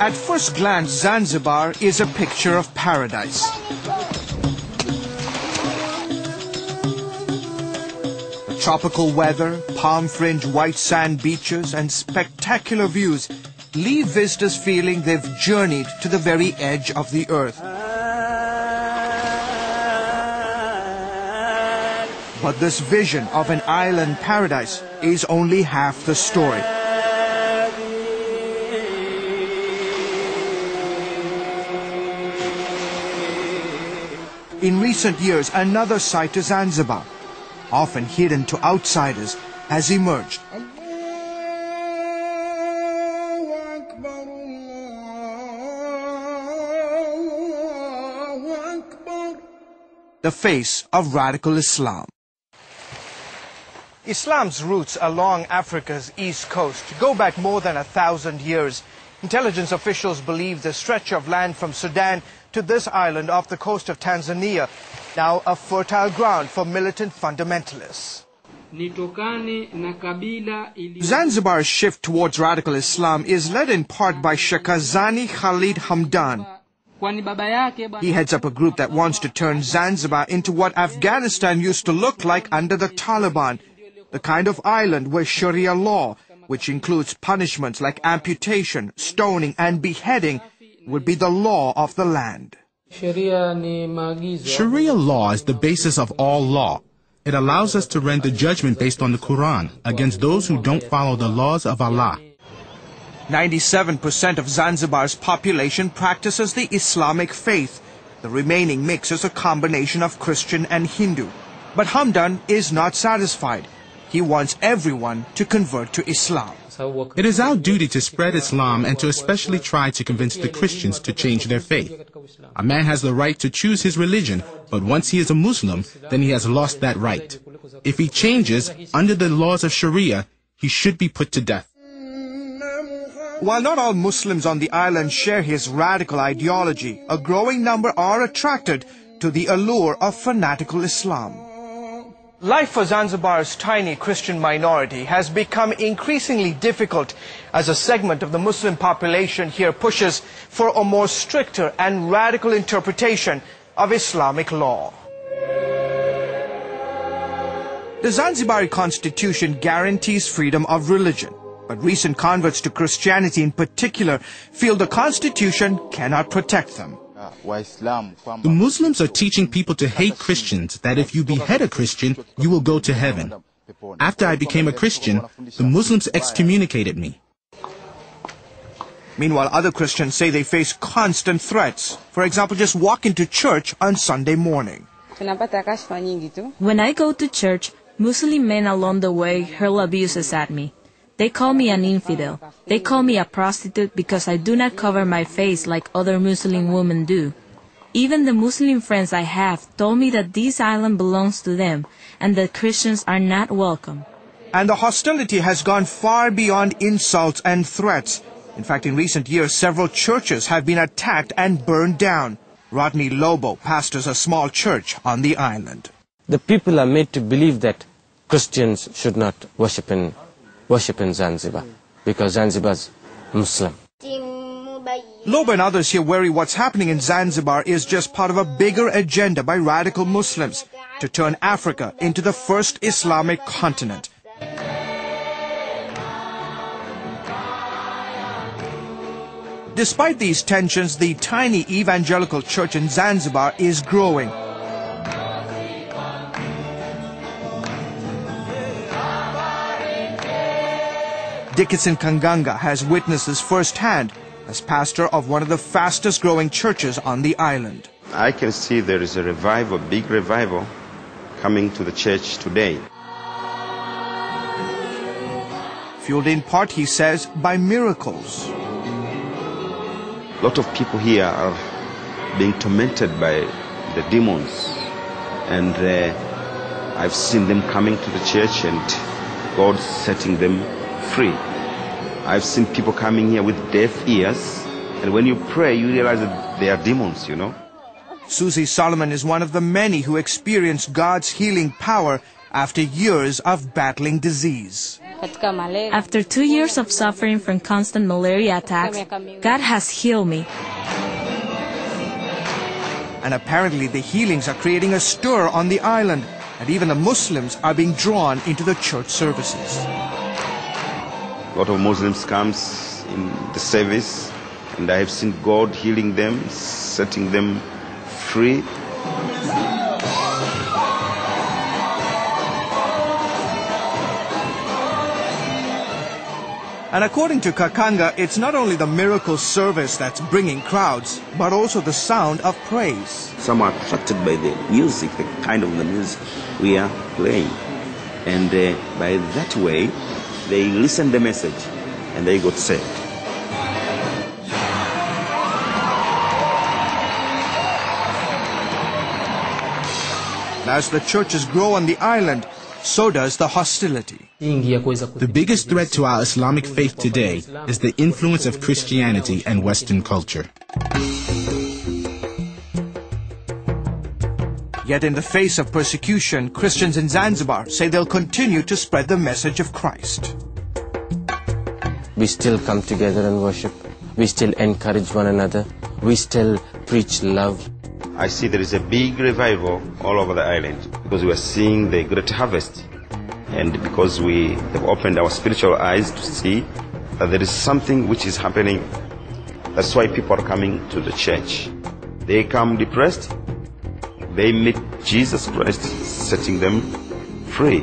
At first glance, Zanzibar is a picture of paradise. The tropical weather, palm-fringed white sand beaches, and spectacular views leave visitors feeling they've journeyed to the very edge of the earth. But this vision of an island paradise is only half the story. In recent years, another side to Zanzibar, often hidden to outsiders, has emerged. The face of radical Islam. Islam's roots along Africa's east coast go back more than 1,000 years. Intelligence officials believe the stretch of land from Sudan to this island off the coast of Tanzania, now a fertile ground for militant fundamentalists. Zanzibar's shift towards radical Islam is led in part by Sheikh Zani Khalid Hamdan. He heads up a group that wants to turn Zanzibar into what Afghanistan used to look like under the Taliban, the kind of island where Sharia law, which includes punishments like amputation, stoning, and beheading, would be the law of the land. Sharia law is the basis of all law. It allows us to render judgment based on the Quran against those who don't follow the laws of Allah. 97% of Zanzibar's population practices the Islamic faith. The remaining mix is a combination of Christian and Hindu. But Hamdan is not satisfied. He wants everyone to convert to Islam. It is our duty to spread Islam and to especially try to convince the Christians to change their faith. A man has the right to choose his religion, but once he is a Muslim, then he has lost that right. If he changes under the laws of Sharia, he should be put to death. While not all Muslims on the island share his radical ideology, a growing number are attracted to the allure of fanatical Islam. Life for Zanzibar's tiny Christian minority has become increasingly difficult as a segment of the Muslim population here pushes for a more stricter and radical interpretation of Islamic law. The Zanzibari constitution guarantees freedom of religion, but recent converts to Christianity in particular feel the constitution cannot protect them. The Muslims are teaching people to hate Christians, that if you behead a Christian, you will go to heaven. After I became a Christian, the Muslims excommunicated me. Meanwhile, other Christians say they face constant threats. For example, just walking to church on Sunday morning. When I go to church, Muslim men along the way hurl abuses at me. They call me an infidel. They call me a prostitute because I do not cover my face like other Muslim women do. Even the Muslim friends I have told me that this island belongs to them and that Christians are not welcome. And the hostility has gone far beyond insults and threats. In fact, in recent years, several churches have been attacked and burned down. Rodney Lobo pastors a small church on the island. The people are made to believe that Christians should not worship in Zanzibar because Zanzibar is Muslim. Lobo and others here worry what's happening in Zanzibar is just part of a bigger agenda by radical Muslims to turn Africa into the first Islamic continent. Despite these tensions, the tiny evangelical church in Zanzibar is growing. Dickinson Kanganga has witnessed this firsthand as pastor of one of the fastest growing churches on the island. I can see there is a revival, big revival, coming to the church today. Fueled in part, he says, by miracles. A lot of people here are being tormented by the demons, and I've seen them coming to the church and God setting them free. I've seen people coming here with deaf ears, and when you pray, you realize that they are demons, you know. Susie Solomon is one of the many who experienced God's healing power after years of battling disease. After 2 years of suffering from constant malaria attacks, God has healed me. And apparently the healings are creating a stir on the island, and even the Muslims are being drawn into the church services. A lot of Muslims comes in the service, and I have seen God healing them, setting them free. And according to Kakanga, it's not only the miracle service that's bringing crowds, but also the sound of praise. Some are attracted by the music, the kind of the music we are playing. And by that way, they listen the message and they got saved. As the churches grow on the island, so does the hostility. The biggest threat to our Islamic faith today is the influence of Christianity and Western culture. Yet in the face of persecution, Christians in Zanzibar say they'll continue to spread the message of Christ. We still come together and worship. We still encourage one another. We still preach love. I see there is a big revival all over the island because we are seeing the great harvest, and because we have opened our spiritual eyes to see that there is something which is happening. That's why people are coming to the church. They come depressed, they meet Jesus Christ setting them free.